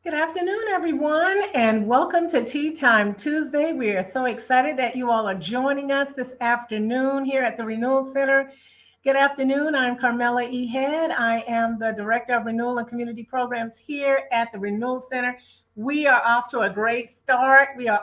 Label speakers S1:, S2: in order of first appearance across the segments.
S1: Good afternoon, everyone, and welcome to Tea Time Tuesday. We are so excited that you all are joining us this afternoon here at the Renewal Center. Good afternoon. I'm Carmela E. Head. I am the Director of Renewal and Community Programs here at the Renewal Center. We are off to a great start. We are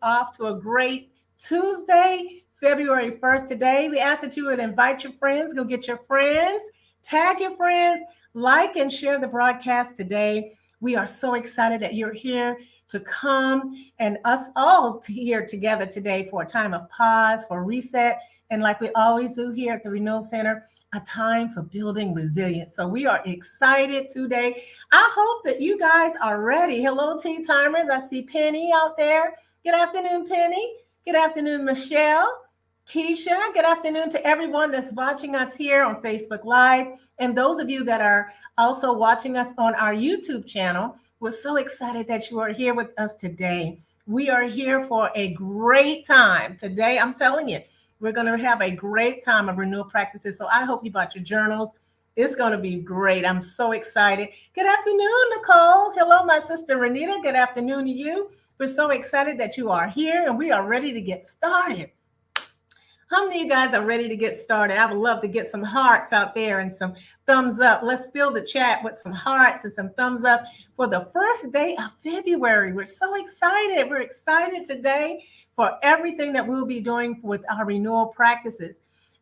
S1: off to a great Tuesday, February 1st today. We ask that you would invite your friends, go get your friends, tag your friends, like and share the broadcast today. We are so excited that you're here to come and us all here together today for a time of pause, for reset, and like we always do here at the Renewal Center, a time for building resilience. So we are excited today. I hope that you guys are ready. Hello, Tea Timers. I see Penny out there. Good afternoon, Penny. Good afternoon, Michelle. Keisha, good afternoon to everyone that's watching us here on Facebook Live. And those of you that are also watching us on our YouTube channel, we're so excited that you are here with us today. We are here for a great time. Today, I'm telling you, we're going to have a great time of renewal practices. So I hope you brought your journals. It's going to be great. I'm so excited. Good afternoon, Nicole. Hello, my sister Renita. Good afternoon to you. We're so excited that you are here and we are ready to get started. How many of you guys are ready to get started? I would love to get some hearts out there and some thumbs up. Let's fill the chat with some hearts and some thumbs up for the first day of February. We're so excited. We're excited today for everything that we'll be doing with our renewal practices.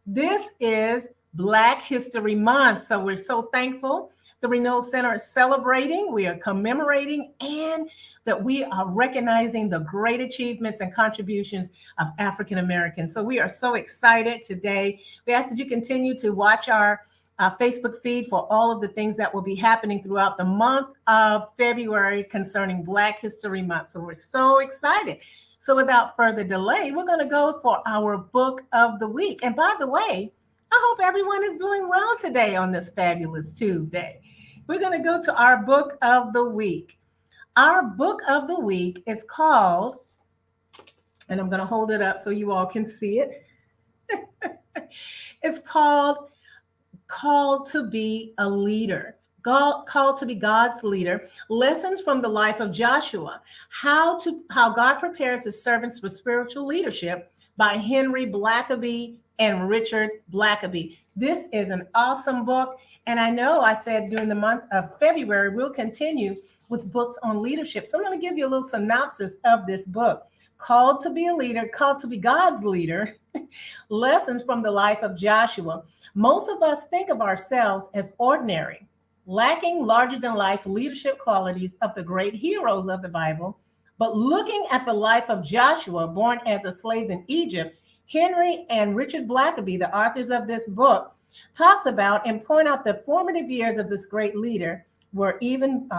S1: This is Black History Month, so we're so thankful. The Renewal Center is celebrating, we are commemorating, and that we are recognizing the great achievements and contributions of African Americans. So we are so excited today. We ask that you continue to watch our Facebook feed for all of the things that will be happening throughout the month of February concerning Black History Month. So we're so excited. So without further delay, we're going to go for our book of the week. And by the way, I hope everyone is doing well today on this fabulous Tuesday. We're going to go to our book of the week. Our book of the week is called, and I'm going to hold it up so you all can see it. It's called to be a Leader. Called to be God's leader. Lessons from the life of Joshua. How God prepares his servants for spiritual leadership by Henry Blackaby and Richard Blackaby. This is an awesome book. And I know I said during the month of February, we'll continue with books on leadership. So I'm going to give you a little synopsis of this book. Called to be a Leader, called to be God's leader. Lessons from the life of Joshua. Most of us think of ourselves as ordinary, lacking larger than life leadership qualities of the great heroes of the Bible. But looking at the life of Joshua, born as a slave in Egypt, Henry and Richard Blackaby, the authors of this book, talks about and point out the formative years of this great leader were even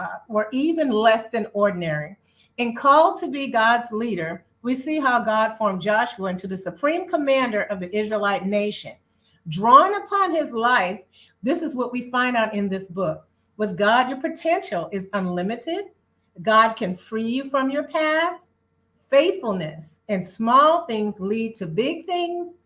S1: less than ordinary. In Called to be God's leader, we see how God formed Joshua into the supreme commander of the Israelite nation. Drawing upon his life, this is what we find out in this book. With God, your potential is unlimited. God can free you from your past. Faithfulness and small things lead to big things.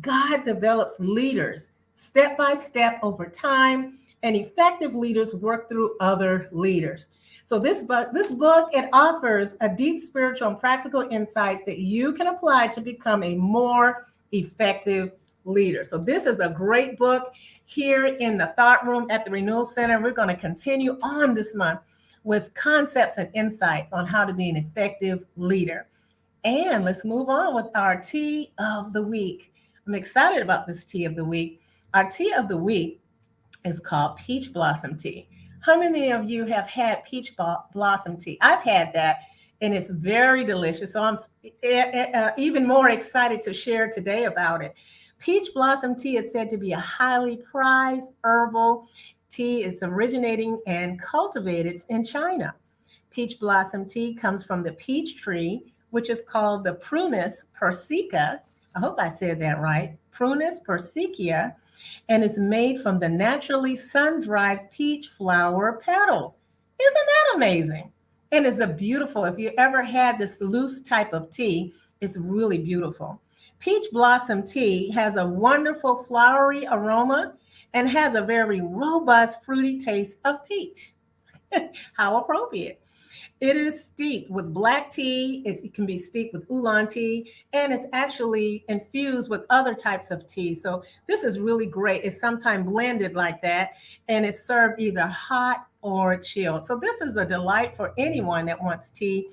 S1: God develops leaders step by step over time, and effective leaders work through other leaders. So this book, it offers a deep spiritual and practical insights that you can apply to become a more effective leader. So this is a great book here in the Thought Room at the Renewal Center. We're going to continue on this month with concepts and insights on how to be an effective leader. And let's move on with our tea of the week. I'm excited about this tea of the week. Our tea of the week is called peach blossom tea. How many of you have had peach blossom tea? I've had that, and it's very delicious. So I'm even more excited to share today about it. Peach blossom tea is said to be a highly prized herbal tea. It's originating and cultivated in China. Peach blossom tea comes from the peach tree, which is called the Prunus persica. I hope I said that right. Prunus persica, and is made from the naturally sun-dried peach flower petals. Isn't that amazing? And it's a beautiful, if you ever had this loose type of tea, it's really beautiful. Peach blossom tea has a wonderful flowery aroma and has a very robust fruity taste of peach. How appropriate. It is steeped with black tea. It can be steeped with oolong tea, and it's actually infused with other types of tea. So this is really great. It's sometimes blended like that, and it's served either hot or chilled. So this is a delight for anyone that wants tea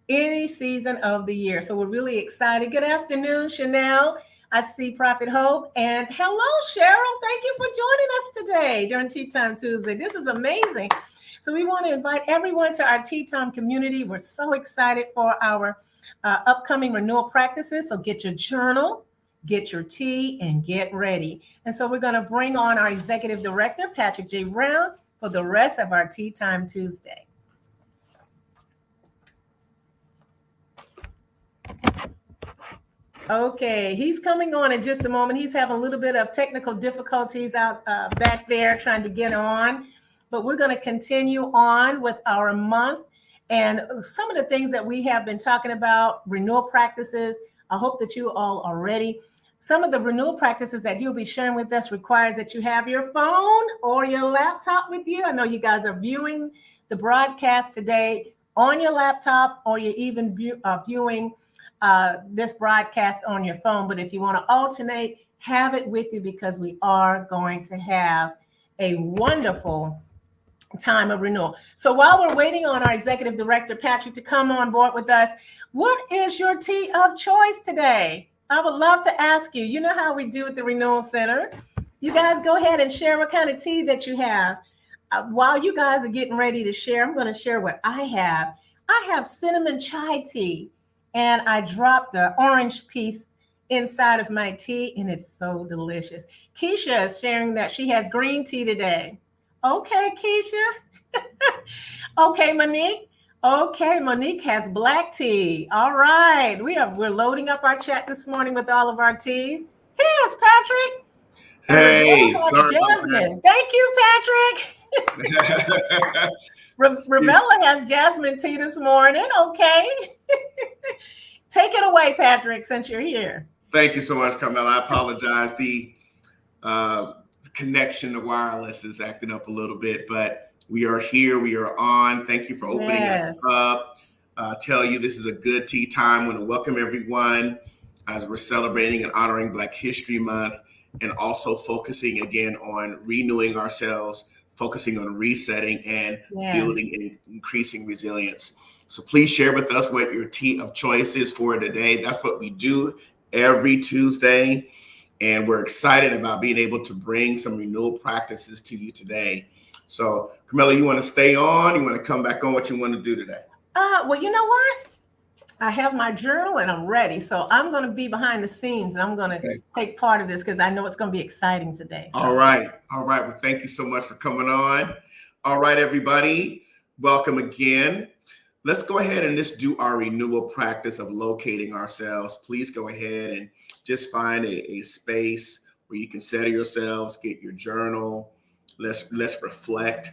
S1: any season of the year. So we're really excited. Good afternoon, Chanel. I see Prophet Hope. And hello, Cheryl. Thank you for joining us today during Tea Time Tuesday. This is amazing. So we want to invite everyone to our Tea Time community. We're so excited for our upcoming renewal practices. So get your journal, get your tea, and get ready. And so we're going to bring on our Executive Director, Patrick J. Brown, for the rest of our Tea Time Tuesday. Okay, he's coming on in just a moment. He's having a little bit of technical difficulties out back there trying to get on, but we're going to continue on with our month and some of the things that we have been talking about, renewal practices. I hope that you all are ready. Some of the renewal practices that he'll be sharing with us requires that you have your phone or your laptop with you. I know you guys are viewing the broadcast today on your laptop, or you're even viewing this broadcast on your phone. But if you want to alternate, have it with you, because we are going to have a wonderful time of renewal. So while we're waiting on our Executive Director, Patrick, to come on board with us, what is your tea of choice today? I would love to ask you. You know how we do at the Renewal Center. You guys go ahead and share what kind of tea that you have. While you guys are getting ready to share, I'm going to share what I have. I have cinnamon chai tea, and I dropped the orange piece inside of my tea, and it's so delicious. Keisha is sharing that she has green tea today. Okay, Keisha. Okay, Monique. Okay, Monique has black tea. All right. We're loading up our chat this morning with all of our teas. Here's Patrick.
S2: Hey, sorry
S1: Jasmine. Thank you, Patrick. Ravella has jasmine tea this morning. Okay. Take it away, Patrick, since you're here.
S2: Thank you so much, Carmela. I apologize. The connection to wireless is acting up a little bit, but we are here. We are on. Thank you for opening us up. Tell you this is a good tea time. I want to welcome everyone as we're celebrating and honoring Black History Month, and also focusing again on renewing ourselves, focusing on resetting and building and increasing resilience. So please share with us what your tea of choice is for today. That's what we do every Tuesday. And we're excited about being able to bring some renewal practices to you today. So, Camilla, you want to stay on? You want to come back on? What you want to do today?
S1: Well, you know what? I have my journal and I'm ready. So I'm going to be behind the scenes, and I'm going to take part of this because I know it's going to be exciting today. So.
S2: All right. Well, thank you so much for coming on. All right, everybody. Welcome again. Let's go ahead and just do our renewal practice of locating ourselves. Please go ahead and just find a space where you can settle yourselves, get your journal. Let's reflect.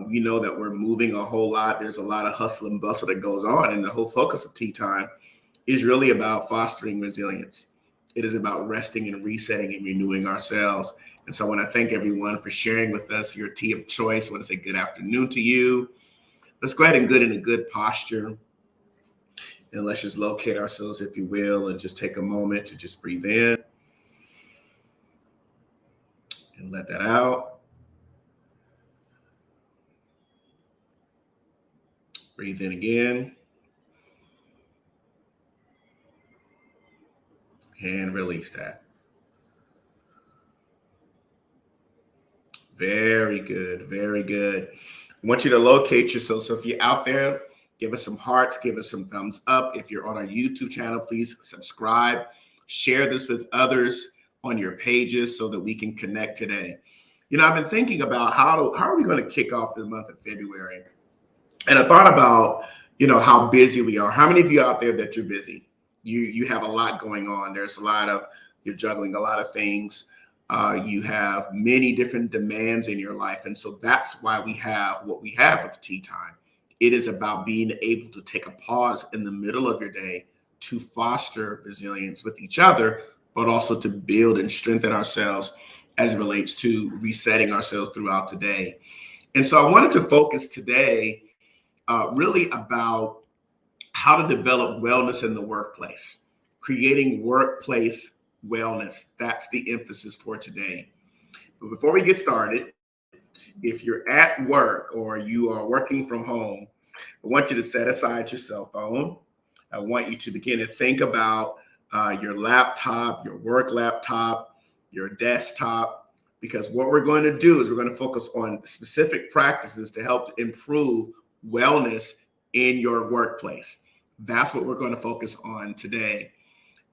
S2: We know that we're moving a whole lot. There's a lot of hustle and bustle that goes on, and the whole focus of Tea Time is really about fostering resilience. It is about resting and resetting and renewing ourselves. And so I want to thank everyone for sharing with us your tea of choice. I want to say good afternoon to you. Let's go ahead and get in a good posture, and let's just locate ourselves, if you will, and just take a moment to just breathe in and let that out. Breathe in again and release that. Very good. Very good. I want you to locate yourself. So if you're out there, give us some hearts, give us some thumbs up. If you're on our YouTube channel, please subscribe. Share this with others on your pages so that we can connect today. You know, I've been thinking about how are we going to kick off the month of February? And I thought about, how busy we are. How many of you out there that you're busy? You have a lot going on. There's you're juggling a lot of things. You have many different demands in your life. And so that's why we have what we have with Tea Time. It is about being able to take a pause in the middle of your day to foster resilience with each other, but also to build and strengthen ourselves as it relates to resetting ourselves throughout the day. And so I wanted to focus today really about how to develop wellness in the workplace, creating workplace wellness. That's the emphasis for today. But before we get started, if you're at work or you are working from home, I want you to set aside your cell phone. I want you to begin to think about your laptop, your work laptop, your desktop, because what we're going to do is we're going to focus on specific practices to help improve wellness in your workplace. That's what we're going to focus on today.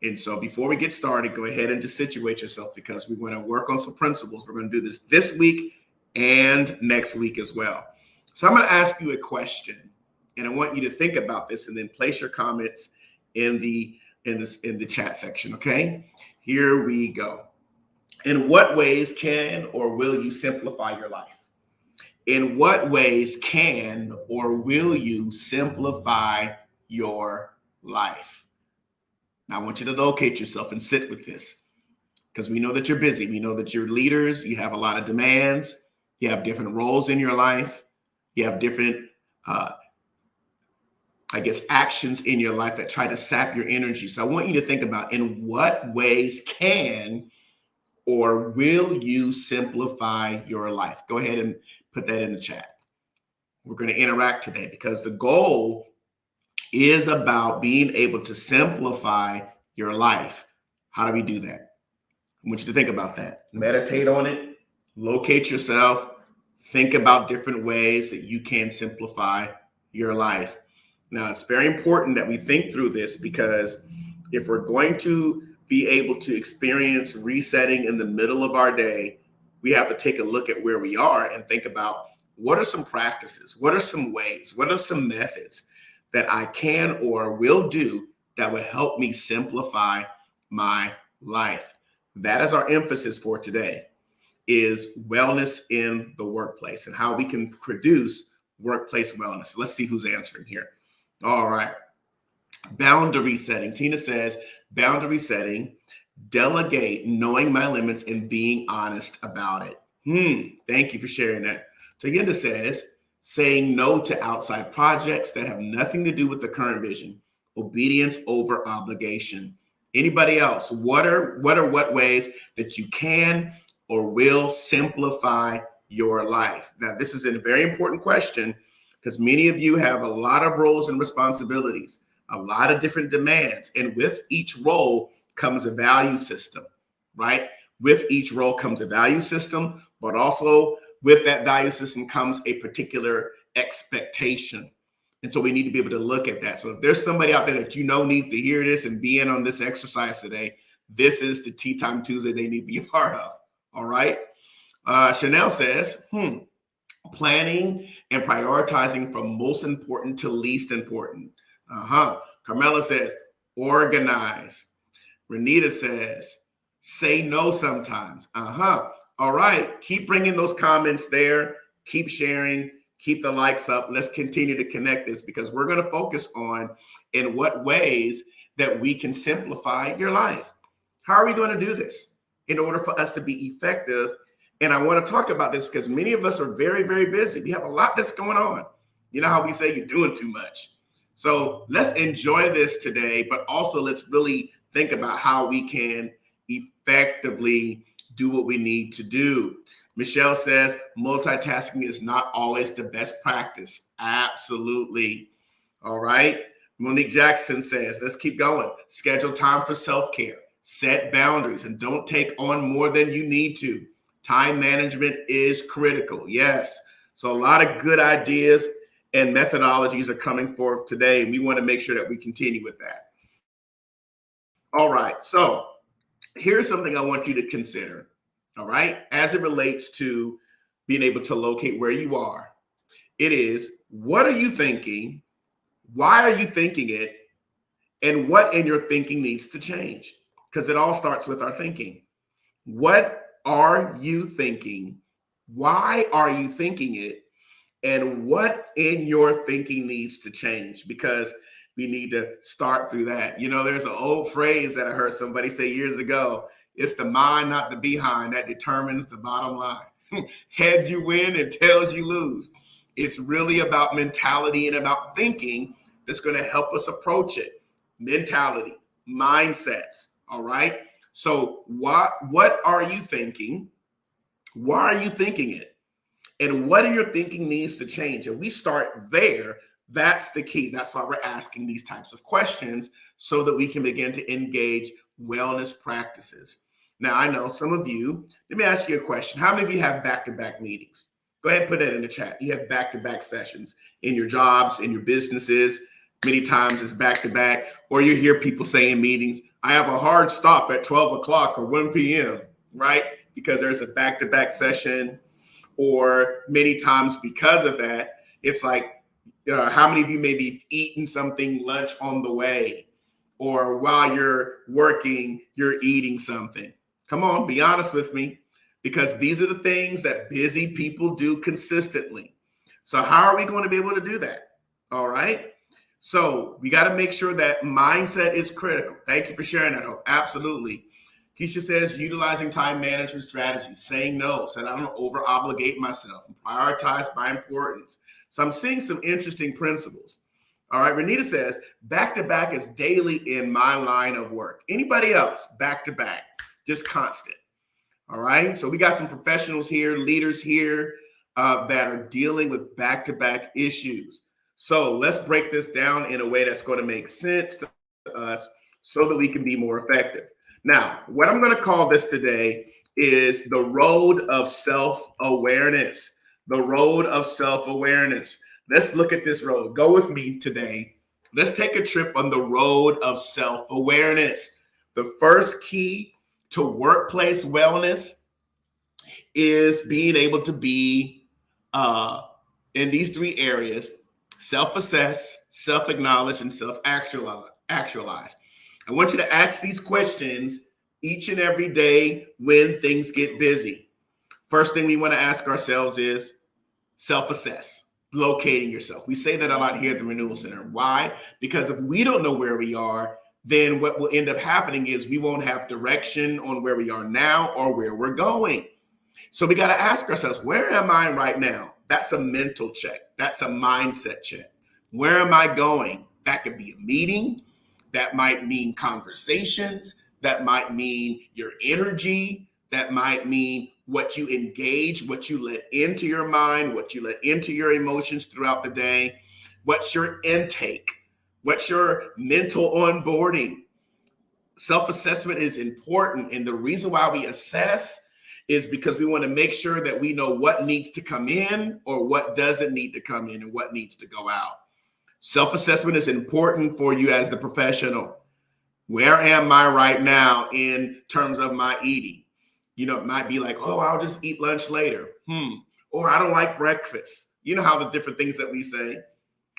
S2: And so before we get started, go ahead and just situate yourself because we want to work on some principles. We're going to do this week and next week as well. So I'm going to ask you a question, and I want you to think about this and then place your comments in the chat section. Okay, here we go. In what ways can or will you simplify your life? In what ways can or will you simplify your life? Now, I want you to locate yourself and sit with this because we know that you're busy. We know that you're leaders. You have a lot of demands. You have different roles in your life. You have different, actions in your life that try to sap your energy. So I want you to think about in what ways can or will you simplify your life? Go ahead and put that in the chat. We're going to interact today because the goal is about being able to simplify your life. How do we do that? I want you to think about that. Meditate on it. Locate yourself. Think about different ways that you can simplify your life. Now, it's very important that we think through this because if we're going to be able to experience resetting in the middle of our day, we have to take a look at where we are and think about what are some practices, what are some ways, what are some methods that I can or will do that will help me simplify my life. That is our emphasis for today, is wellness in the workplace and how we can produce workplace wellness. Let's see who's answering here. All right. Boundary setting. Tina says, boundary setting, delegate, knowing my limits and being honest about it. Thank you for sharing that. Tayenda says, saying no to outside projects that have nothing to do with the current vision. Obedience over obligation. Anybody else? What ways that you can or will simplify your life? Now, this is a very important question because many of you have a lot of roles and responsibilities, a lot of different demands. And with each role comes a value system, right? With each role comes a value system, but also with that value system comes a particular expectation. And so we need to be able to look at that. So if there's somebody out there that you know needs to hear this and be in on this exercise today, this is the Tea Time Tuesday they need to be a part of. All right. Chanel says, planning and prioritizing from most important to least important. Carmela says, organize. Renita says, say no sometimes. All right. Keep bringing those comments there. Keep sharing. Keep the likes up. Let's continue to connect this because we're going to focus on in what ways that we can simplify your life. How are we going to do this in order for us to be effective? And I want to talk about this because many of us are very, very busy. We have a lot that's going on. You know how we say you're doing too much. So let's enjoy this today, but also let's really think about how we can effectively do what we need to do. Michelle says multitasking is not always the best practice. Absolutely. All right. Monique Jackson says, let's keep going. Schedule time for self-care. Set boundaries and don't take on more than you need to. Time management is critical. Yes. So a lot of good ideas and methodologies are coming forth today. And we want to make sure that we continue with that. All right. So here's something I want you to consider. All right. As it relates to being able to locate where you are, it is, what are you thinking? Why are you thinking it? And what in your thinking needs to change? Because it all starts with our thinking. What are you thinking? Why are you thinking it? And what in your thinking needs to change? Because we need to start through that. You know, there's an old phrase that I heard somebody say years ago. It's the mind, not the behind, that determines the bottom line. Heads you win and tails you lose. It's really about mentality and about thinking that's going to help us approach it. Mentality, mindsets. All right. So what are you thinking? Why are you thinking it? And what in your thinking needs to change? And we start there. That's the key. That's why we're asking these types of questions so that we can begin to engage wellness practices. Now, I know some of you, let me ask you a question. How many of you have back-to-back meetings? Go ahead and put that in the chat. You have back-to-back sessions in your jobs, in your businesses. Many times it's back-to-back, or you hear people say in meetings, I have a hard stop at 12 o'clock or 1 p.m., right? Because there's a back-to-back session, or many times because of that, it's like, how many of you may be eating something lunch on the way, or while you're working, you're eating something? Come on, be honest with me, because these are the things that busy people do consistently. So how are we going to be able to do that? All right. So we got to make sure that mindset is critical. Thank you for sharing that, Hope. Absolutely. Keisha says, utilizing time management strategies, saying no, so that I don't over obligate myself, and prioritize by importance. So I'm seeing some interesting principles. All right. Renita says, back to back is daily in my line of work. Anybody else? Back to back, just constant. All right. So we got some professionals here, leaders here that are dealing with back to back issues. So let's break this down in a way that's going to make sense to us so that we can be more effective. Now, what I'm going to call this today is the road of self-awareness. The road of self-awareness. Let's look at this road. Go with me today. Let's take a trip on the road of self-awareness. The first key to workplace wellness is being able to be in these three areas: self-assess, self-acknowledge, and self-actualize. I want you to ask these questions each and every day when things get busy. First thing we want to ask ourselves is self-assess, locating yourself. We say that a lot here at the Renewal Center. Why? Because if we don't know where we are, then what will end up happening is we won't have direction on where we are now or where we're going. So we got to ask ourselves, where am I right now? That's a mental check. That's a mindset check. Where am I going? That could be a meeting. That might mean conversations. That might mean your energy. That might mean what you engage, what you let into your mind, what you let into your emotions throughout the day. What's your intake? What's your mental onboarding? Self-assessment is important. And the reason why we assess is because we want to make sure that we know what needs to come in or what doesn't need to come in and what needs to go out. Self-assessment is important for you as the professional. Where am I right now in terms of my eating? You know, it might be like, oh, I'll just eat lunch later. Or I don't like breakfast. You know how the different things that we say.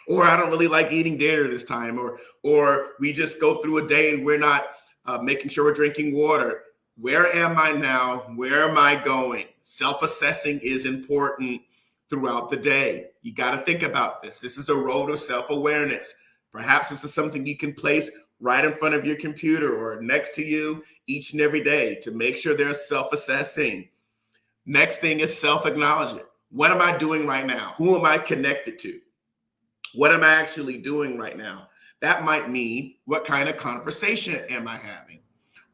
S2: Or I don't really like eating dinner this time. Or we just go through a day and we're not making sure we're drinking water. Where am I now? Where am I going? Self-assessing is important throughout the day. You got to think about this. This is a road of self-awareness. Perhaps this is something you can place right in front of your computer or next to you each and every day to make sure they're self-assessing. Next thing is self-acknowledgement. What am I doing right now? Who am I connected to? What am I actually doing right now? That might mean, what kind of conversation am I having?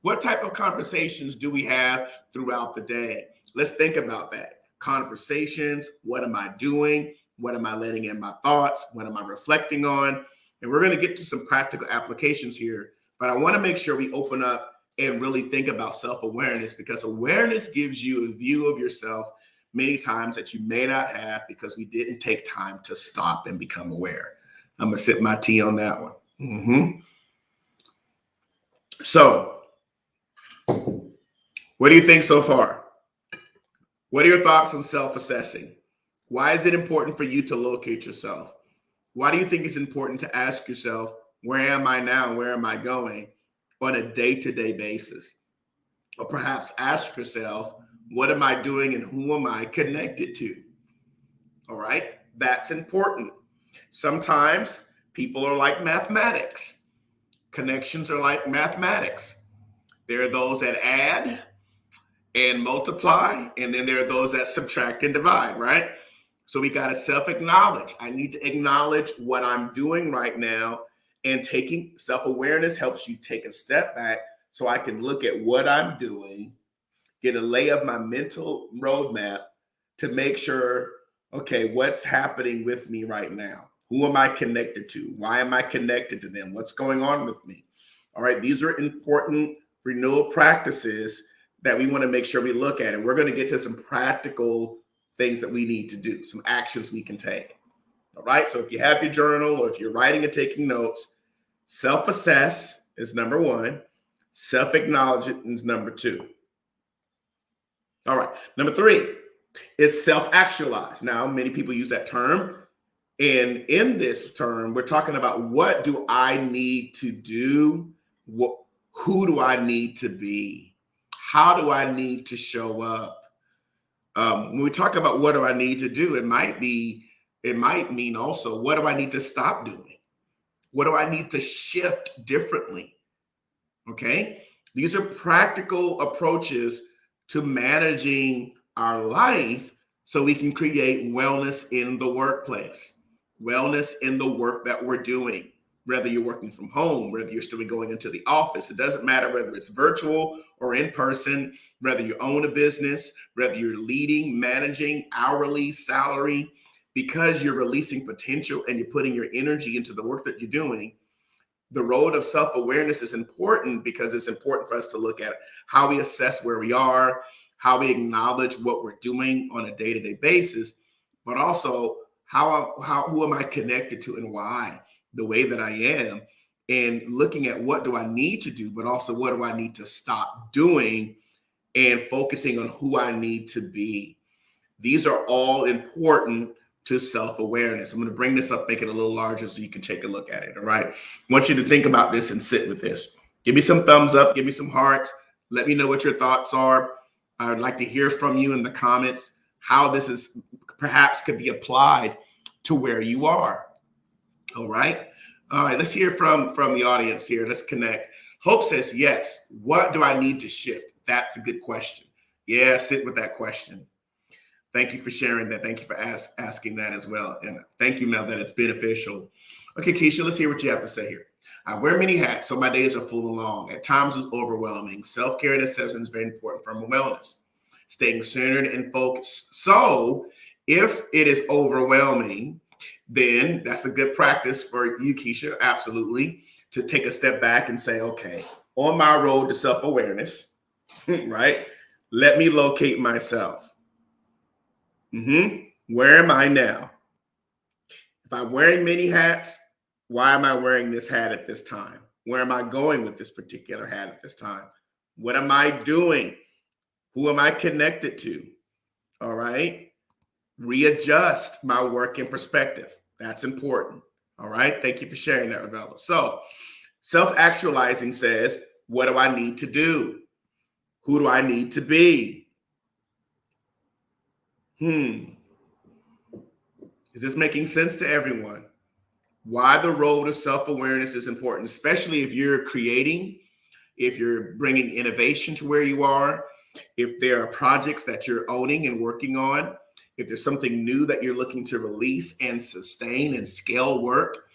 S2: What type of conversations do we have throughout the day? Let's think about that. Conversations, what am I doing? What am I letting in my thoughts? What am I reflecting on? And we're going to get to some practical applications here, but I want to make sure we open up and really think about self-awareness, because awareness gives you a view of yourself many times that you may not have because we didn't take time to stop and become aware. I'm going to sip my tea on that one. So, what do you think so far? What are your thoughts on self-assessing? Why is it important for you to locate yourself? Why do you think it's important to ask yourself, where am I now? Where am I going on a day-to-day basis? Or perhaps ask yourself, what am I doing and who am I connected to? All right, that's important. Sometimes people are like mathematics. Connections are like mathematics. There are those that add and multiply, and then there are those that subtract and divide, right? So we got to self-acknowledge. I need to acknowledge what I'm doing right now. And taking self-awareness helps you take a step back so I can look at what I'm doing, get a lay of my mental roadmap to make sure, okay, what's happening with me right now? Who am I connected to? Why am I connected to them? What's going on with me? All right, these are important renewal practices that we want to make sure we look at. And we're going to get to some practical things that we need to do, some actions we can take. All right, so if you have your journal or if you're writing and taking notes, self-assess is number one, self-acknowledge is number two. All right, number three is self-actualize. Now, many people use that term. And in this term, we're talking about what do I need to do? Who do I need to be? How do I need to show up? When we talk about what do I need to do, it might mean also, what do I need to stop doing? What do I need to shift differently? Okay. These are practical approaches to managing our life so we can create wellness in the workplace, wellness in the work that we're doing, whether you're working from home, whether you're still going into the office. It doesn't matter whether it's virtual or in person, whether you own a business, whether you're leading, managing, hourly, salary, because you're releasing potential and you're putting your energy into the work that you're doing. The road of self-awareness is important because it's important for us to look at how we assess where we are, how we acknowledge what we're doing on a day-to-day basis, but also who am I connected to and why, the way that I am, and looking at what do I need to do, but also what do I need to stop doing and focusing on who I need to be. These are all important to self-awareness. I'm going to bring this up, make it a little larger so you can take a look at it. All right. I want you to think about this and sit with this. Give me some thumbs up. Give me some hearts. Let me know what your thoughts are. I would like to hear from you in the comments how this is perhaps could be applied to where you are. All right. All right. Let's hear from the audience here. Let's connect. Hope says, yes. What do I need to shift? That's a good question. Yeah, sit with that question. Thank you for sharing that. Thank you for asking that as well. And thank you, Mel, that it's beneficial. Okay, Keisha, let's hear what you have to say here. I wear many hats, so my days are full and long. At times it's overwhelming. Self-care and assessment is very important for my wellness. Staying centered and focused. So if it is overwhelming, then that's a good practice for you, Keisha, absolutely, to take a step back and say, okay, on my road to self-awareness, right? Let me locate myself. Where am I now? If I'm wearing many hats, why am I wearing this hat at this time? Where am I going with this particular hat at this time? What am I doing? Who am I connected to? All right. Readjust my work in perspective. That's important. All right. Thank you for sharing that, Ravella. So self-actualizing says, what do I need to do? Who do I need to be? Is this making sense to everyone? Why the road of self-awareness is important, especially if you're creating, if you're bringing innovation to where you are, if there are projects that you're owning and working on, if there's something new that you're looking to release and sustain and scale work.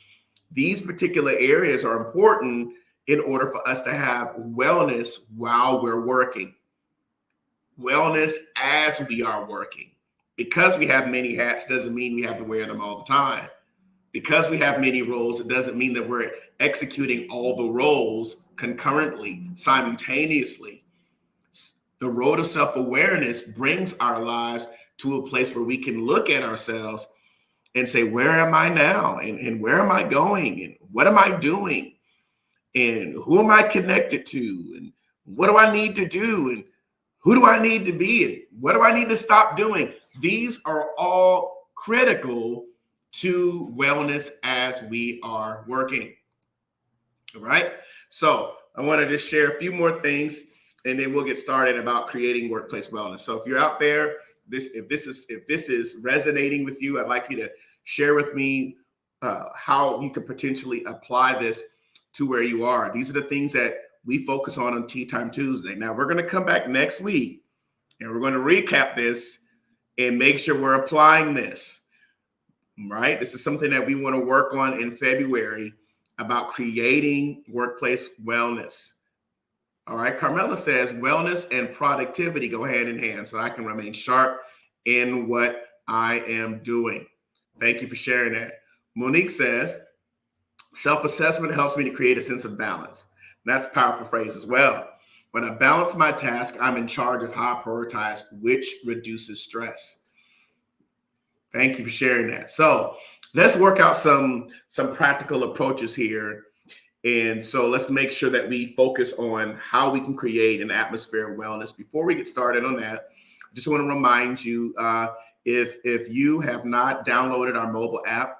S2: These particular areas are important in order for us to have wellness while we're working. Wellness as we are working. Because we have many hats doesn't mean we have to wear them all the time. Because we have many roles, it doesn't mean that we're executing all the roles concurrently, simultaneously. The road of self-awareness brings our lives to a place where we can look at ourselves and say, where am I now? And where am I going? And what am I doing? And who am I connected to? And what do I need to do? And who do I need to be? And what do I need to stop doing? These are all critical to wellness as we are working. All right. So I want to just share a few more things and then we'll get started about creating workplace wellness. So if you're out there, if this is resonating with you, I'd like you to share with me how you could potentially apply this to where you are. These are the things that we focus on Tea Time Tuesday. Now we're going to come back next week and we're going to recap this and make sure we're applying this. right? This is something that we want to work on in February about creating workplace wellness. All right. Carmela says wellness and productivity go hand in hand so I can remain sharp in what I am doing. Thank you for sharing that. Monique says self-assessment helps me to create a sense of balance. And that's a powerful phrase as well. When I balance my task, I'm in charge of how I prioritize, which reduces stress. Thank you for sharing that. So let's work out some practical approaches here. And so let's make sure that we focus on how we can create an atmosphere of wellness. Before we get started on that, I just want to remind you, if you have not downloaded our mobile app,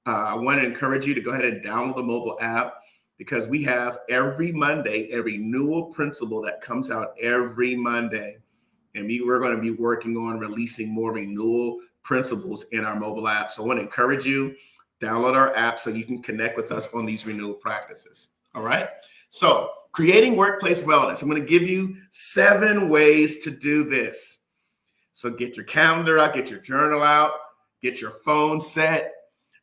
S2: I want to encourage you to go ahead and download the mobile app, because we have every Monday a renewal principle that comes out every Monday. And we're going to be working on releasing more renewal principles in our mobile app. So I want to encourage you, download our app so you can connect with us on these renewal practices. All right. So creating workplace wellness. I'm going to give you 7 ways to do this. So get your calendar out, get your journal out, get your phone set,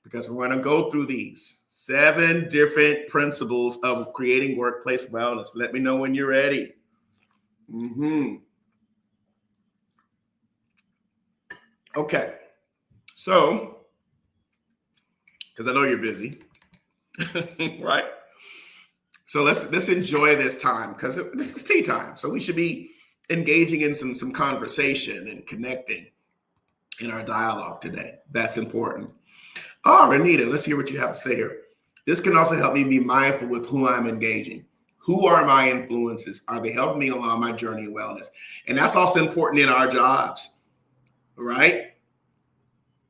S2: because we're going to go through these 7 different principles of creating workplace wellness. Let me know when you're ready. Okay. So, because I know you're busy, right? So let's enjoy this time, because this is tea time. So we should be engaging in some conversation and connecting in our dialogue today. That's important. Oh, Renita, let's hear what you have to say here. This can also help me be mindful with who I'm engaging. Who are my influences? Are they helping me along my journey of wellness? And that's also important in our jobs, right?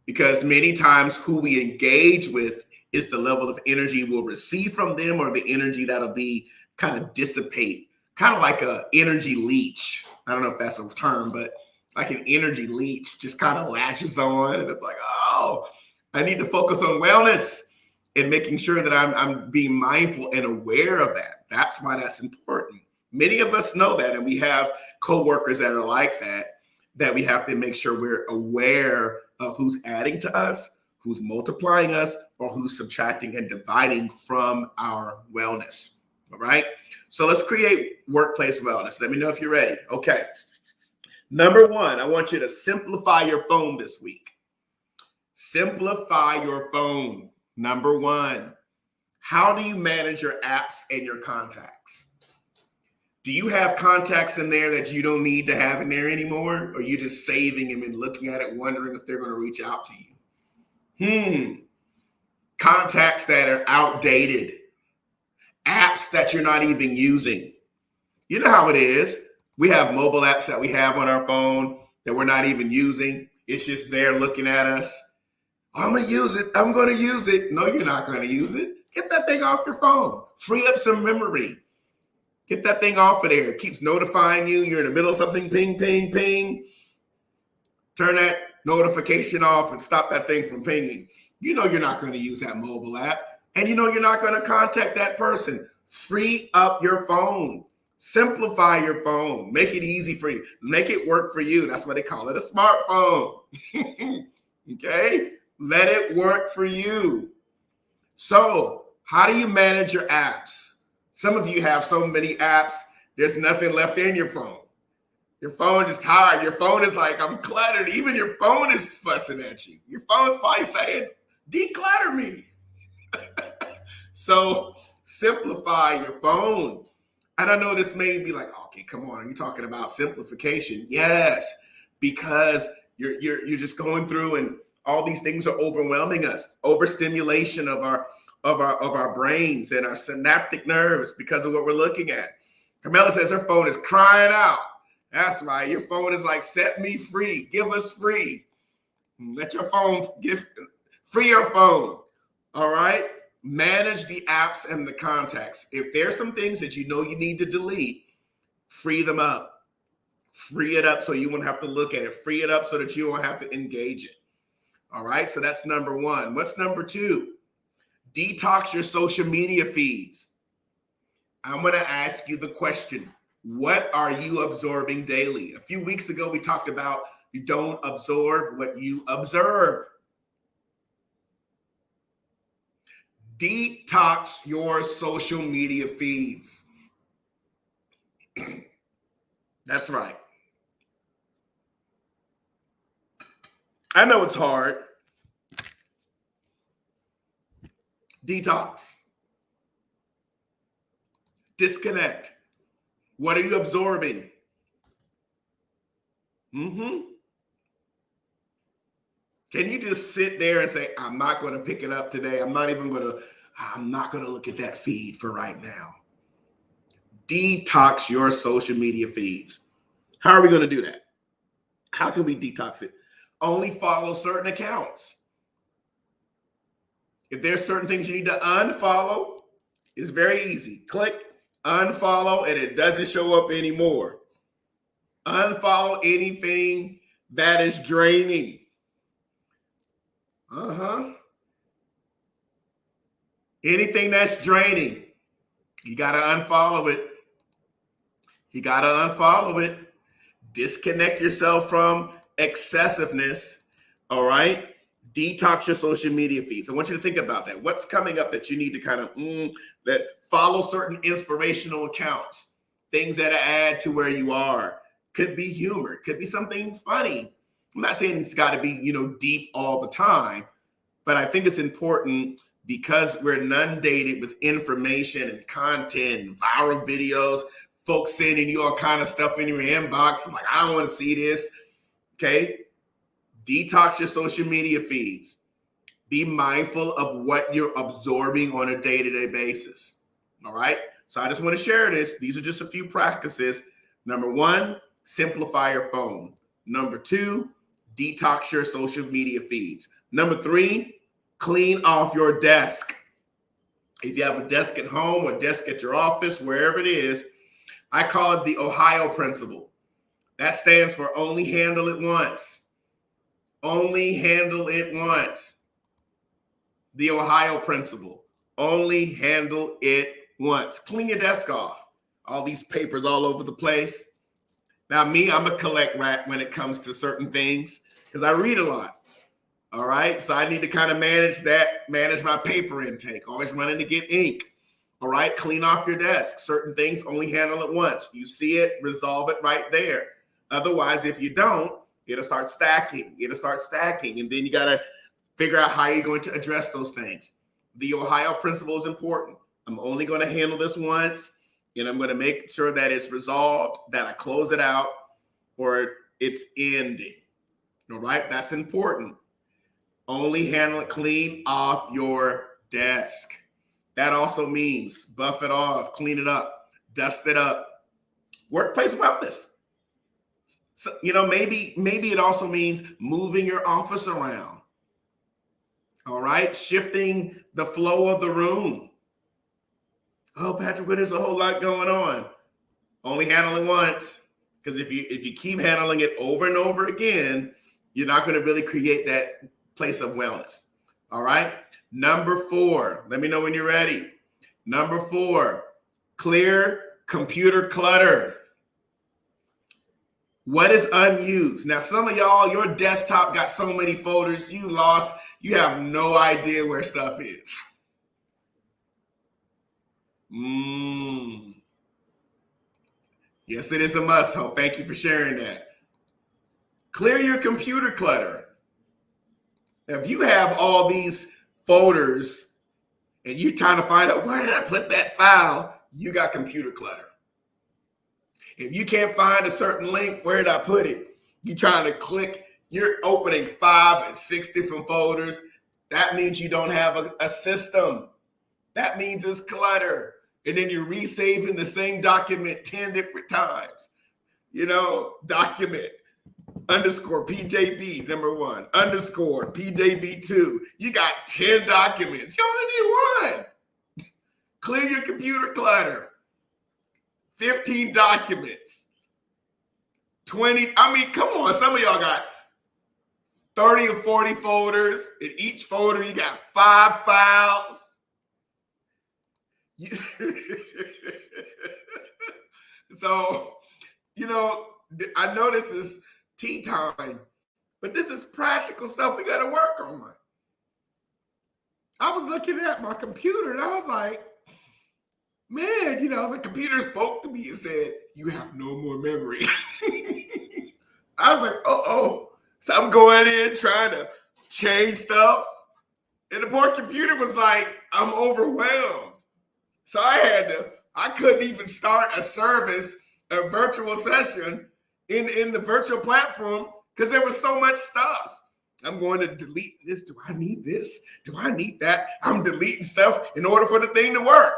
S2: Because many times who we engage with is the level of energy we'll receive from them, or the energy that'll be kind of dissipate, kind of like a energy leech. I don't know if that's a term, but like an energy leech just kind of latches on, and it's like, oh, I need to focus on wellness and making sure that I'm being mindful and aware of that. That's why that's important. Many of us know that, and we have coworkers that are like that we have to make sure we're aware of who's adding to us, who's multiplying us, or who's subtracting and dividing from our wellness. All right. So let's create workplace wellness. Let me know if you're ready. Okay. Number 1, I want you to simplify your phone this week. Simplify your phone. Number 1, how do you manage your apps and your contacts? Do you have contacts in there that you don't need to have in there anymore? Or are you just saving them and looking at it, wondering if they're going to reach out to you? Contacts that are outdated. Apps that you're not even using. You know how it is. We have mobile apps that we have on our phone that we're not even using. It's just there looking at us. I'm going to use it. I'm going to use it. No, you're not going to use it. Get that thing off your phone. Free up some memory. Get that thing off of there. It keeps notifying you. You're in the middle of something. Ping, ping, ping. Turn that notification off and stop that thing from pinging. You know you're not going to use that mobile app. And you know you're not going to contact that person. Free up your phone. Simplify your phone. Make it easy for you. Make it work for you. That's why they call it a smartphone. Okay? Let it work for you. So, how do you manage your apps? Some of you have so many apps, there's nothing left in your phone. Your phone is tired. Your phone is like, I'm cluttered. Even your phone is fussing at you. Your phone's probably saying, declutter me. So simplify your phone. And I know this may be like, okay, come on. Are you talking about simplification? Yes, because you're just going through and all these things are overwhelming us. Overstimulation of our brains and our synaptic nerves because of what we're looking at. Camilla says her phone is crying out. That's right. Your phone is like, set me free. Give us free. Let your phone free your phone. All right. Manage the apps and the contacts. If there's some things that you know you need to delete, free them up. Free it up so you won't have to look at it. Free it up so that you won't have to engage it. All right. So that's number 1. What's number 2? Detox your social media feeds. I'm going to ask you the question, what are you absorbing daily? A few weeks ago, we talked about you don't absorb what you observe. Detox your social media feeds. That's right. I know it's hard. Detox. Disconnect. What are you absorbing? Can you just sit there and say, I'm not going to pick it up today. I'm not going to look at that feed for right now. Detox your social media feeds. How are we going to do that? How can we detox it? Only follow certain accounts. If there's certain things you need to unfollow, it's very easy. Click unfollow and it doesn't show up anymore. Unfollow anything that is draining. Anything that's draining, you got to unfollow it. You got to unfollow it. Disconnect yourself from excessiveness. All right. Detox your social media feeds. I want you to think about that. What's coming up that you need to kind of that follow certain inspirational accounts, things that add to where you are. Could be humor, could be something funny. I'm not saying it's got to be, deep all the time, but I think it's important because we're inundated with information and content and viral videos, folks sending you all kind of stuff in your inbox. I'm like, I don't want to see this. Okay. Detox your social media feeds. Be mindful of what you're absorbing on a day-to-day basis. All right. So I just want to share this. These are just a few practices. Number one, simplify your phone. Number two, detox your social media feeds. Number three, clean off your desk. If you have a desk at home or desk at your office, wherever it is, I call it the Ohio principle. That stands for only handle it once. Only handle it once. The Ohio principle. Only handle it once. Clean your desk off. All these papers all over the place. Now, me, I'm a collect rat when it comes to certain things because I read a lot. All right. So I need to kind of manage my paper intake, always running to get ink. All right. Clean off your desk. Certain things only handle it once. You see it, resolve it right there. Otherwise, if you don't, it'll start stacking. And then you got to figure out how you're going to address those things. The Ohio principle is important. I'm only going to handle this once, and I'm going to make sure that it's resolved, that I close it out, or it's ending. All right? That's important. Only handle it, clean off your desk. That also means buff it off, clean it up, dust it up. Workplace wellness. So, maybe it also means moving your office around. All right, shifting the flow of the room. Oh, Patrick, there's a whole lot going on. Only handling once, because if you keep handling it over and over again, you're not going to really create that place of wellness. All right. Number 4, let me know when you're ready. Number 4, clear computer clutter. What is unused? Now, some of y'all, your desktop got so many folders, you have no idea where stuff is. Yes, it is a must. Hope. Thank you for sharing that. Clear your computer clutter. If you have all these folders and you're trying to find out where did I put that file, you got computer clutter. If you can't find a certain link, where did I put it? You're trying to click, you're opening 5 and 6 different folders. That means you don't have a system. That means it's clutter. And then you're resaving the same document 10 different times. Document underscore PJB number 1, underscore PJB 2. You got 10 documents. You only need one. Clear your computer clutter. 15 documents. 20. Come on. Some of y'all got 30 or 40 folders. In each folder, you got 5 files. So, I know this is tea time, but this is practical stuff we got to work on. I was looking at my computer and I was like, man, the computer spoke to me and said, you have no more memory. I was like, uh-oh. So I'm going in trying to change stuff. And the poor computer was like, I'm overwhelmed. So I couldn't even start a service, a virtual session in the virtual platform because there was so much stuff. I'm going to delete this. Do I need this? Do I need that? I'm deleting stuff in order for the thing to work.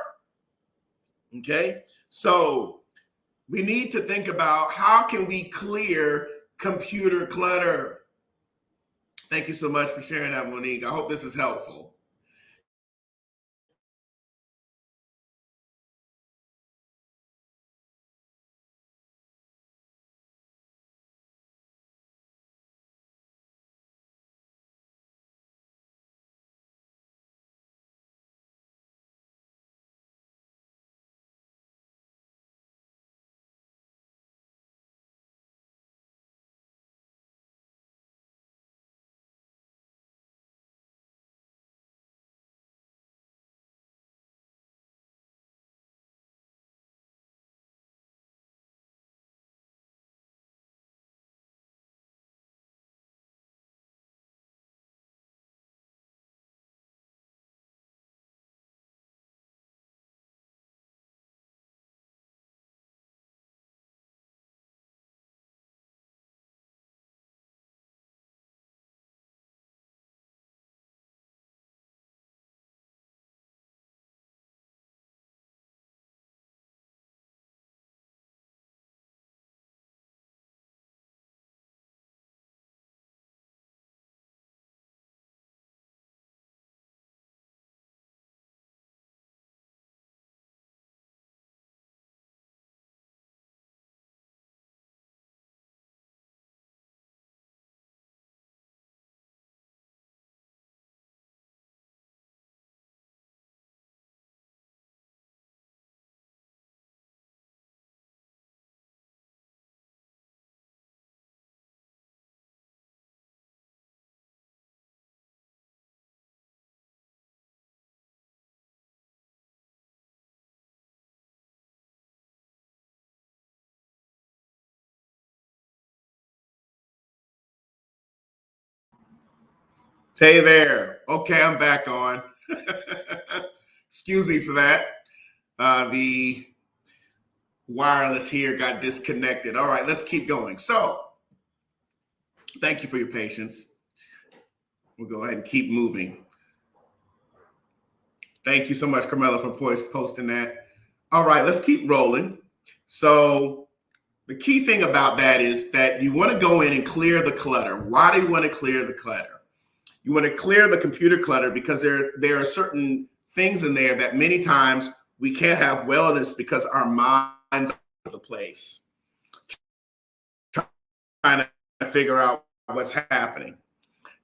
S2: Okay. So we need to think about how can we clear computer clutter. Thank you so much for sharing that, Monique. I hope this is helpful. Hey there. Okay, I'm back on. Excuse me for that. The wireless here got disconnected. All right, let's keep going. So, thank you for your patience. We'll go ahead and keep moving. Thank you so much, Carmela, for posting that. All right, let's keep rolling. So, the key thing about that is that you want to go in and clear the clutter. Why do you want to clear the clutter? You want to clear the computer clutter because there are certain things in there that many times we can't have wellness because our minds are the place. Trying to figure out what's happening,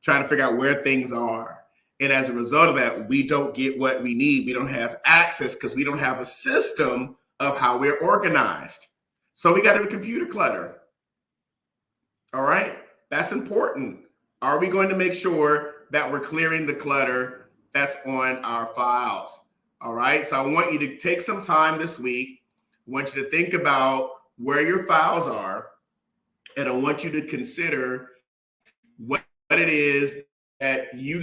S2: trying to figure out where things are. And as a result of that, we don't get what we need. We don't have access because we don't have a system of how we're organized. So we got to have computer clutter. All right. That's important. Are we going to make sure that we're clearing the clutter that's on our files? All right. So I want you to take some time this week. I want you to think about where your files are. And I want you to consider what it is that you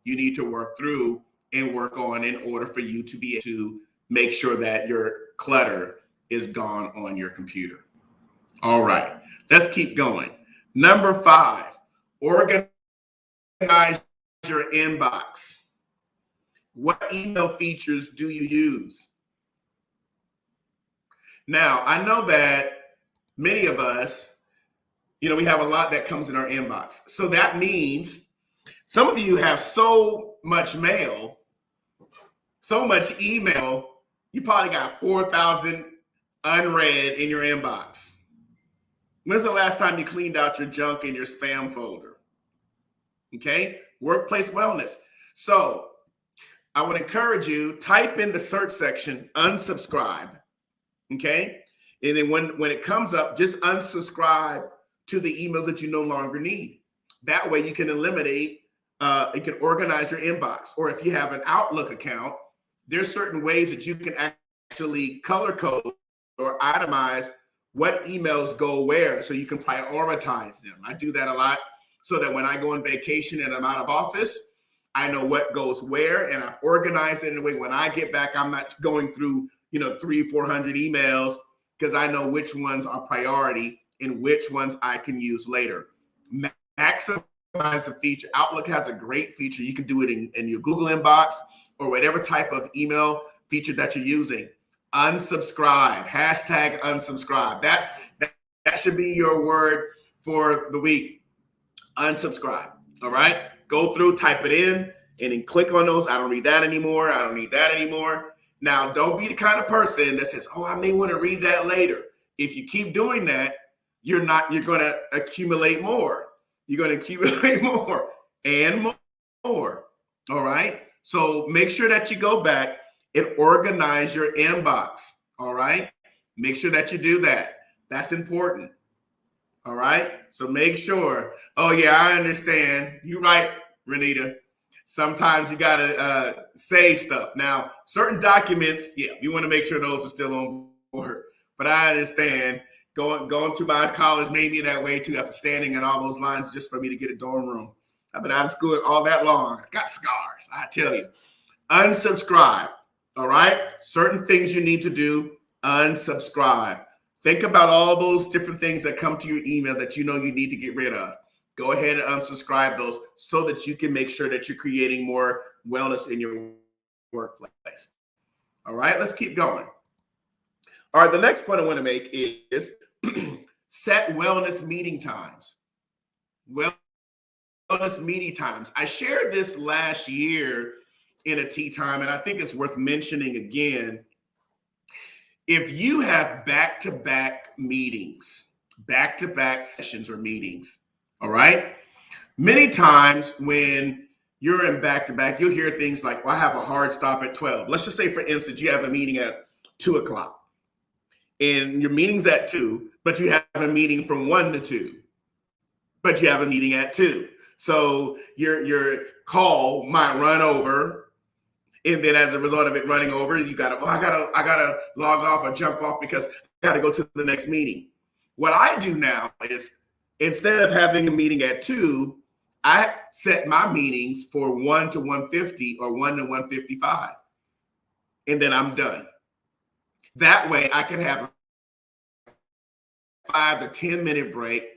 S2: need to work through and work on in order for you to be able to make sure that your clutter is gone on your computer. All right, let's keep going. Number 5, organize your inbox. What email features do you use? Now, I know that many of us, we have a lot that comes in our inbox. So that means some of you have so much mail, so much email, you probably got 4,000 unread in your inbox. When's the last time you cleaned out your junk in your spam folder? Okay, workplace wellness. So I would encourage you, type in the search section, unsubscribe. Okay, and then when it comes up, just unsubscribe to the emails that you no longer need. That way you can eliminate it can organize your inbox. Or if you have an Outlook account, there's certain ways that you can actually color code or itemize what emails go where, so you can prioritize them. I do that a lot so that when I go on vacation and I'm out of office, I know what goes where, and I've organized it in a way when I get back, I'm not going through 300-400 emails, because I know which ones are priority and which ones I can use later. Maximize the feature. Outlook has a great feature. You can do it in your Google inbox or whatever type of email feature that you're using. Unsubscribe, hashtag unsubscribe. That should be your word for the week. Unsubscribe. All right. Go through, type it in, and then click on those. I don't read that anymore. I don't need that anymore. Now, don't be the kind of person that says, oh, I may want to read that later. If you keep doing that, you're going to accumulate more. You're going to accumulate more and more. All right. So make sure that you go back and organize your inbox. All right. Make sure that you do that. That's important. All right. So make sure. Oh, yeah, I understand. You're right, Renita. Sometimes you got to save stuff. Now, certain documents, yeah, you want to make sure those are still on board. But I understand going to my college made me that way too, after standing in all those lines just for me to get a dorm room. I've been out of school all that long. I got scars, I tell you. Unsubscribe. All right. Certain things you need to do, unsubscribe. Think about all those different things that come to your email that you need to get rid of. Go ahead and unsubscribe those so that you can make sure that you're creating more wellness in your workplace. All right, let's keep going. All right, the next point I want to make is set wellness meeting times. Wellness meeting times. I shared this last year in a tea time, and I think it's worth mentioning again. If you have back-to-back meetings, back-to-back sessions or meetings, all right, many times when you're in back-to-back, you'll hear things like, well, I have a hard stop at 12. Let's just say, for instance, you have a meeting at 2 o'clock. And your meeting's at 2, but you have a meeting from 1 to 2. But you have a meeting at 2. So your call might run over. And then as a result of it running over, I gotta log off or jump off because I gotta go to the next meeting. What I do now is, instead of having a meeting at 2, I set my meetings for 1 to 1:50 or 1 to 1:55. And then I'm done. That way I can have a 5 to 10 minute break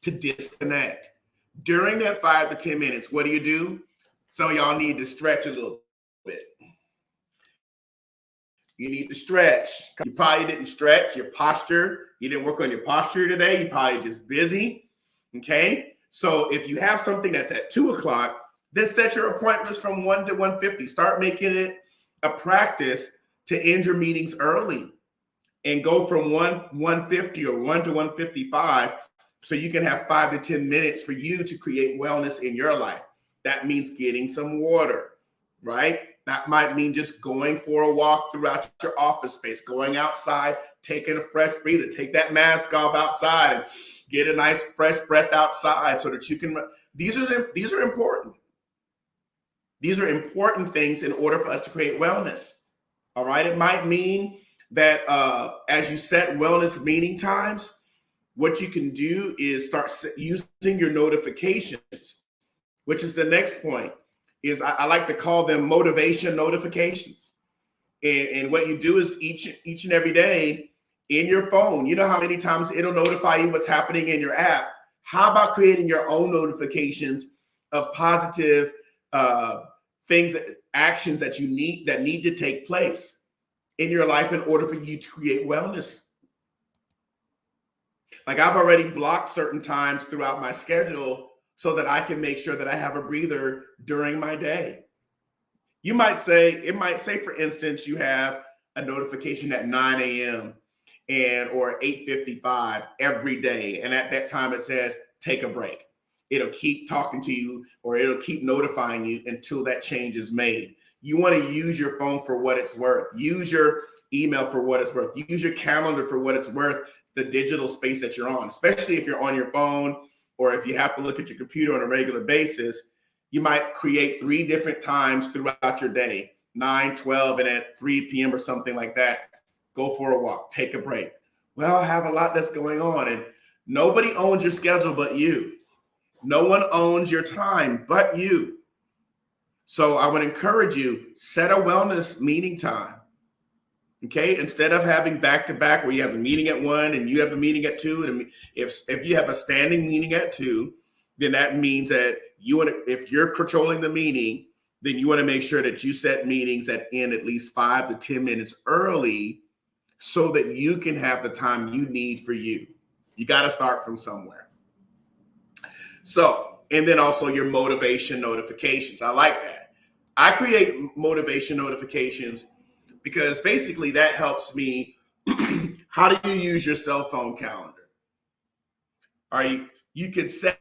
S2: to disconnect. During that 5 to 10 minutes, what do? Some of y'all need to stretch a little bit. You need to stretch. You probably didn't stretch your posture. You didn't work on your posture today. You're probably just busy. Okay. So if you have something that's at 2 o'clock, then set your appointments from 1 to 1:50. Start making it a practice to end your meetings early and go from 1:50 or 1 to 1:55, so you can have 5 to 10 minutes for you to create wellness in your life. That means getting some water, right? That might mean just going for a walk throughout your office space, going outside, taking a fresh breather, take that mask off outside and get a nice fresh breath outside so that you can. These are important. These are important things in order for us to create wellness. All right. It might mean that as you set wellness meeting times, what you can do is start using your notifications, which is the next point. Is I like to call them motivation notifications. And what you do is each and every day in your phone, you know how many times it'll notify you what's happening in your app. How about creating your own notifications of positive things, actions that need to take place in your life in order for you to create wellness? Like, I've already blocked certain times throughout my schedule so that I can make sure that I have a breather during my day. It might say, for instance, you have a notification at 9 a.m. or 8:55 every day. And at that time it says, take a break. It'll keep talking to you, or it'll keep notifying you until that change is made. You want to use your phone for what it's worth. Use your email for what it's worth. Use your calendar for what it's worth, the digital space that you're on, especially if you're on your phone or if you have to look at your computer on a regular basis. You might create 3 different times throughout your day, 9, 12, and at 3 p.m. or something like that. Go for a walk, take a break. Well, I have a lot that's going on, and nobody owns your schedule but you. No one owns your time but you. So I would encourage you, set a wellness meeting time. Okay, instead of having back to back where you have a meeting at 1 and you have a meeting at 2, and if you have a standing meeting at 2, then that means that if you're controlling the meeting, then you want to make sure that you set meetings that end at least 5 to 10 minutes early so that you can have the time you need for you. You got to start from somewhere. So, and then also your motivation notifications. I like that. I create motivation notifications because basically that helps me. How do you use your cell phone calendar? You can set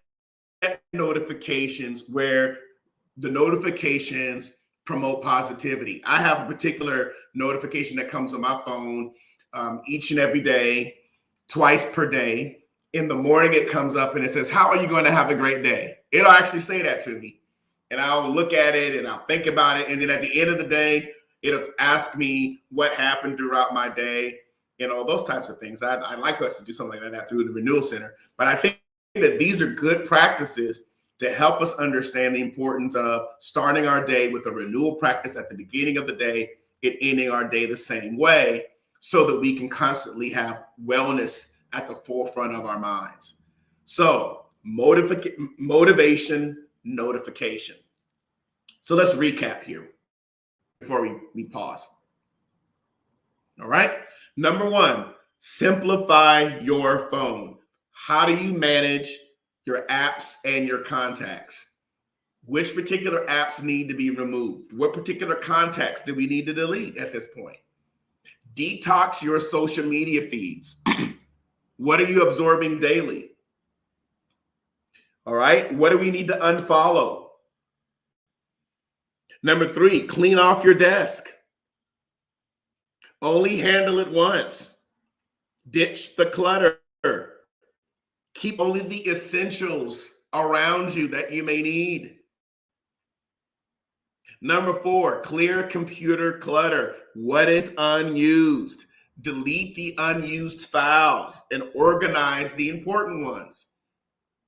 S2: notifications where the notifications promote positivity. I have a particular notification that comes on my phone each and every day, twice per day. In the morning, it comes up and it says, "How are you going to have a great day?" It'll actually say that to me. And I'll look at it and I'll think about it. And then at the end of the day, it'll ask me what happened throughout my day and all those types of things. I'd like us to do something like that through the Renewal Center. But I think that these are good practices to help us understand the importance of starting our day with a renewal practice at the beginning of the day and ending our day the same way so that we can constantly have wellness at the forefront of our minds. So motivation notification. So let's recap here before we pause. All right. Number 1, simplify your phone. How do you manage your apps and your contacts? Which particular apps need to be removed? What particular contacts do we need to delete at this point? Detox your social media feeds. What are you absorbing daily? All right. What do we need to unfollow? Number 3, clean off your desk. Only handle it once. Ditch the clutter. Keep only the essentials around you that you may need. Number 4, clear computer clutter. What is unused? Delete the unused files and organize the important ones.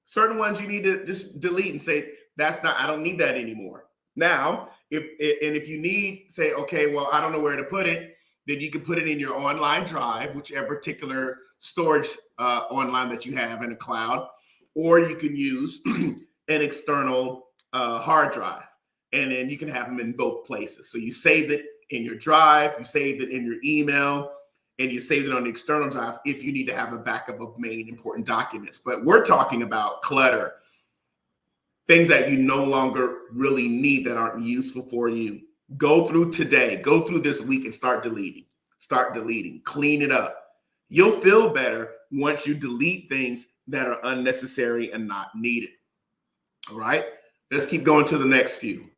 S2: Certain ones you need to just delete and say, I don't need that anymore. Now, if you need, say, okay, well, I don't know where to put it, then you can put it in your online drive, whichever particular storage online that you have in a cloud, or you can use an external hard drive, and then you can have them in both places. So you saved it in your drive, you saved it in your email, and you saved it on the external drive if you need to have a backup of main important documents. But we're talking about clutter, things that you no longer really need that aren't useful for you. Go through today, go through this week and start deleting, clean it up. You'll feel better once you delete things that are unnecessary and not needed. All right, let's keep going to the next few.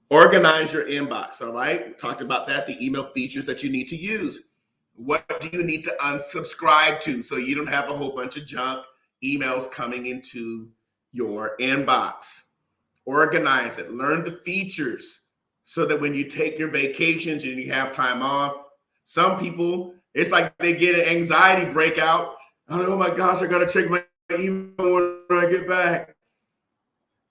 S2: Organize your inbox. All right, we talked about that, the email features that you need to use. What do you need to unsubscribe to so you don't have a whole bunch of junk emails coming into your inbox? Organize it, learn the features so that when you take your vacations and you have time off, some people, it's like they get an anxiety breakout. Oh my gosh, I got to check my email when I get back.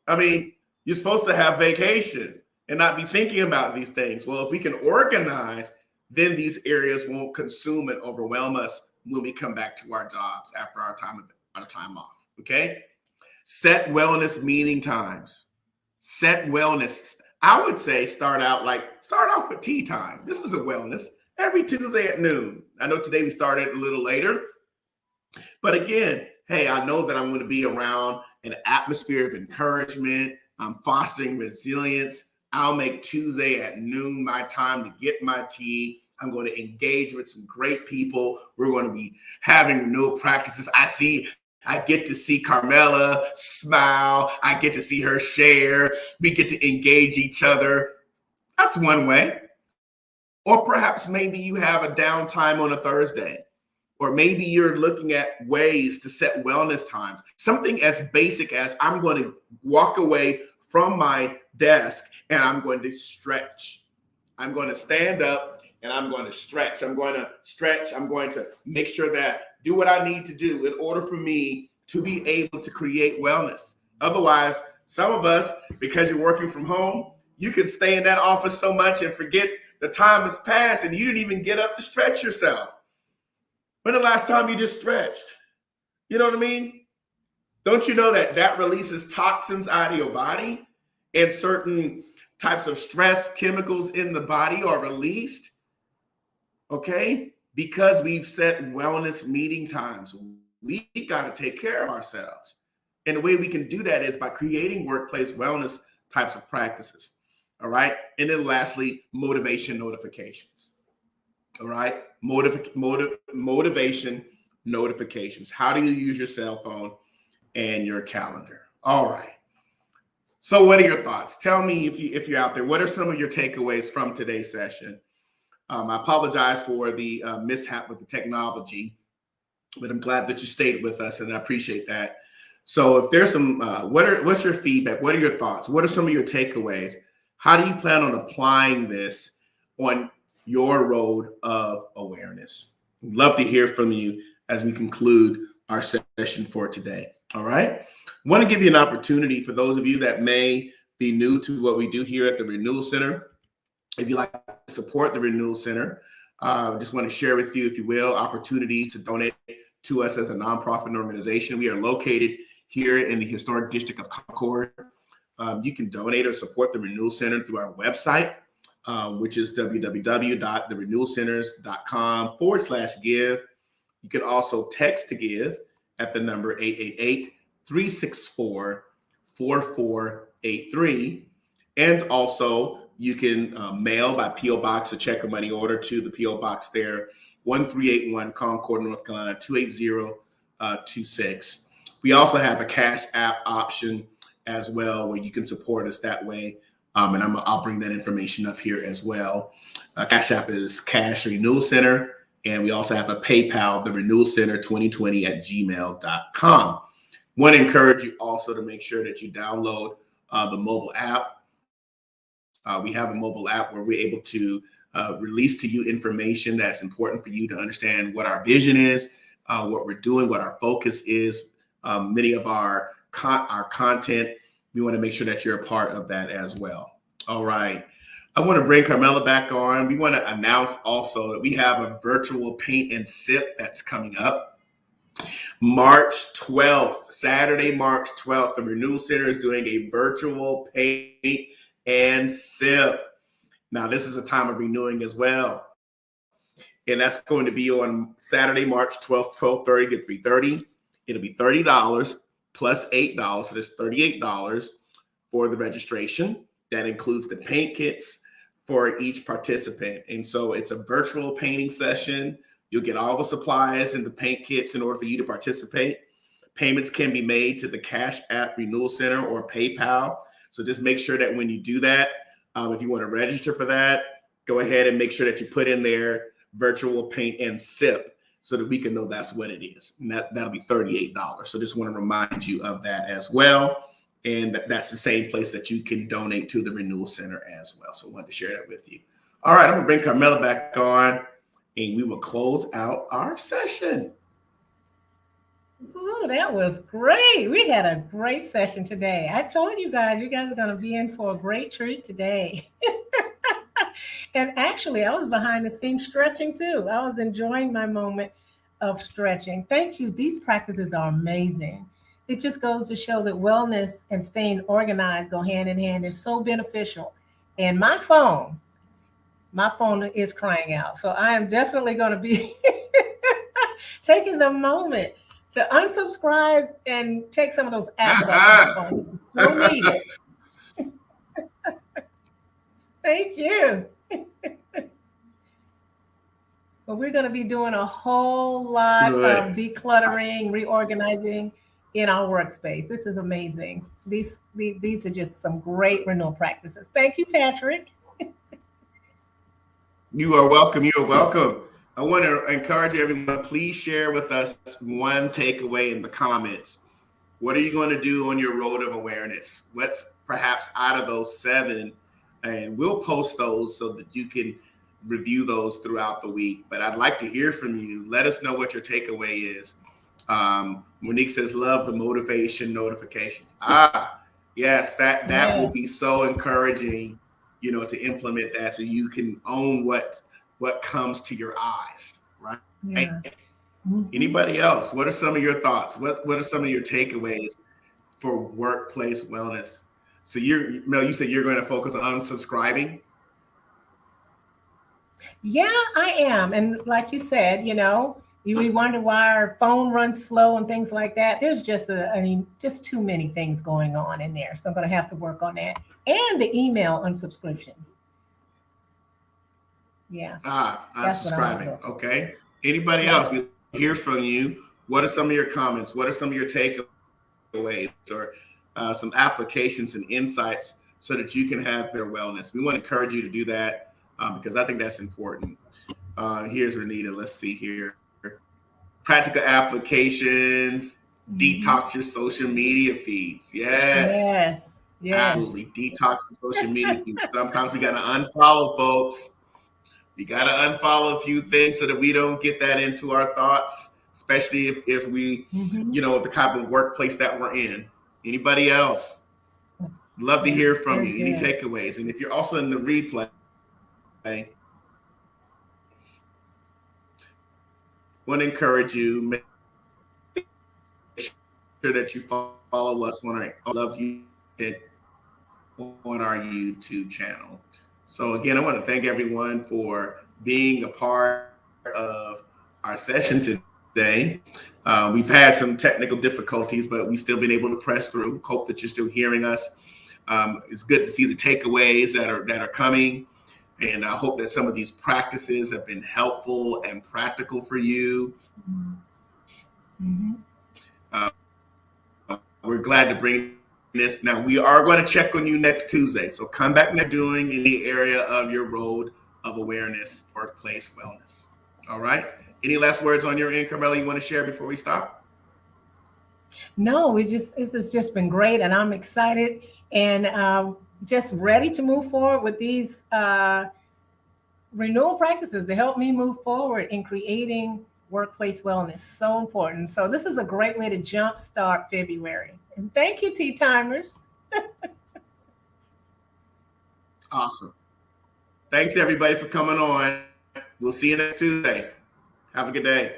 S2: I mean, you're supposed to have vacation and not be thinking about these things. Well, if we can organize, then these areas won't consume and overwhelm us when we come back to our jobs after our time off. Okay. Set wellness meeting times. Set wellness. I would say start off with tea time. This is a wellness every Tuesday at noon. I know today we started a little later, but again, hey, I know that I'm going to be around an atmosphere of encouragement. I'm fostering resilience. I'll make Tuesday at noon my time to get my tea. I'm going to engage with some great people. We're going to be having renewal practices. I get to see Carmela smile. I get to see her share. We get to engage each other. That's one way. Or perhaps maybe you have a downtime on a Thursday. Or maybe you're looking at ways to set wellness times. Something as basic as I'm going to walk away from my desk and I'm going to stretch. I'm going to stand up and I'm going to stretch. I'm going to stretch. I'm going to make sure that do what I need to do in order for me to be able to create wellness. Otherwise, some of us, because you're working from home, you can stay in that office so much and forget the time has passed and you didn't even get up to stretch yourself. When the last time you just stretched? You know what I mean? Don't you know that that releases toxins out of your body and certain types of stress chemicals in the body are released? Okay? Because we've set wellness meeting times. We got to take care of ourselves. And the way we can do that is by creating workplace wellness types of practices. All right. And then lastly, motivation notifications. All right. Motivation notifications. How do you use your cell phone and your calendar? All right. So what are your thoughts? Tell me if you're out there, what are some of your takeaways from today's session? I apologize for the mishap with the technology, but I'm glad that you stayed with us and I appreciate that. So if there's some, what's your feedback? What are your thoughts? What are some of your takeaways? How do you plan on applying this on your road of awareness? We'd love to hear from you as we conclude our session for today. All right. I want to give you an opportunity for those of you that may be new to what we do here at the Renewal Center. If you like to support the Renewal Center, just want to share with you, if you will, opportunities to donate to us as a nonprofit organization. We are located here in the historic district of Concord. You can donate or support the Renewal Center through our website, which is www.therenewalcenters.com/give. You can also text to give at the number 888-364-4483. And also you can mail by P.O. Box a check or money order to the P.O. Box there, 1381 Concord, North Carolina, 28026. We also have a Cash App option as well, where you can support us that way. And I'll bring that information up here as well. Cash App is Cash Renewal Center. And we also have a PayPal, the Renewal Center 2020 at gmail.com. Want to encourage you also to make sure that you download the mobile app. We have a mobile app where we're able to release to you information that's important for you to understand what our vision is, what we're doing, what our focus is. Many of our content, we want to make sure that you're a part of that as well. All right. I want to bring Carmela back on. We want to announce also that we have a virtual paint and sip that's coming up. March 12th, Saturday, March 12th, the Renewal Center is doing a virtual paint and sip. Now, this is a time of renewing as well. And that's going to be on Saturday, March 12th, 12:30 to 3:30. It'll be $30 plus $8. So there's $38 for the registration. That includes the paint kits for each participant. And so it's a virtual painting session. You'll get all the supplies and the paint kits in order for you to participate. Payments can be made to the Cash App Renewal Center or PayPal. So just make sure that when you do that, if you want to register for that, go ahead and make sure that you put in there virtual paint and sip so that we can know that's what it is. And that'll be $38. So just want to remind you of that as well. And that's the same place that you can donate to the Renewal Center as well. So I wanted to share that with you. All right, I'm going to bring Carmela back on and we will close out our session.
S1: Ooh, that was great. We had a great session today. I told you guys are going to be in for a great treat today. And actually, I was behind the scenes stretching too. I was enjoying my moment of stretching. Thank you. These practices are amazing. It just goes to show that wellness and staying organized go hand in hand. They're so beneficial. And my phone is crying out. So I am definitely going to be taking the moment to unsubscribe and take some of those apps off my phone. This is so needed. Thank you. But we're going to be doing a whole lot of decluttering, reorganizing in our workspace. This is amazing. These are just some great renewal practices. Thank you, Patrick.
S2: You are welcome. You are welcome. I want to encourage everyone, please share with us one takeaway in the comments. What are you going to do on your road of awareness? What's perhaps out of those seven? And we'll post those so that you can review those throughout the week. But I'd like to hear from you. Let us know what your takeaway is. Monique says, "Love the motivation notifications." Yes, that will
S1: Yes.
S2: be so encouraging. To implement that so you can own what comes to your eyes, right?
S1: Yeah.
S2: Anybody
S1: Mhm.
S2: else? What are some of your thoughts? What are some of your takeaways for workplace wellness? So Mel, you said you're going to focus on unsubscribing.
S1: Yeah, I am. And like you said, we wonder why our phone runs slow and things like that. There's just just too many things going on in there. So I'm going to have to work on that. And the email unsubscriptions. Yeah, that's what I'm going to
S2: Unsubscribing.
S1: work on.
S2: Okay. Anybody
S1: Yeah.
S2: else? We hear from you. What are some of your comments? What are some of your takeaways or some applications and insights so that you can have better wellness? We want to encourage you to do that because I think that's important. Here's Renita. Let's see here. Practical applications,
S1: Hmm.
S2: detox your social media feeds. Yes,
S1: Yes. Yes.
S2: absolutely. Detox the social media feeds. Sometimes we got to unfollow folks. We got to unfollow a few things so that we don't get that into our thoughts, especially if we,
S1: Hmm.
S2: the kind of workplace that we're in. Anybody else? Love to
S1: Yeah.
S2: hear from
S1: Very
S2: you. Any
S1: good.
S2: takeaways? And if you're also in the replay, want to encourage you, make sure that you follow us on our Love You on our YouTube channel. So again, I want to thank everyone for being a part of our session today. We've had some technical difficulties, but we've still been able to press through. Hope that you're still hearing us. It's good to see the takeaways that are coming, and I hope that some of these practices have been helpful and practical for you.
S1: Hmm.
S2: We're glad to bring this. Now we are going to check on you next Tuesday, so come back next doing in the area of your road of awareness, workplace wellness. All right. Any last words on your end, Carmela, you want to share before we stop?
S1: No, this has just been great, and I'm excited and just ready to move forward with these renewal practices to help me move forward in creating workplace wellness. So important. So this is a great way to jumpstart February. And thank you, Tea Timers.
S2: Awesome. Thanks everybody for coming on. We'll see you next Tuesday. Have a good day.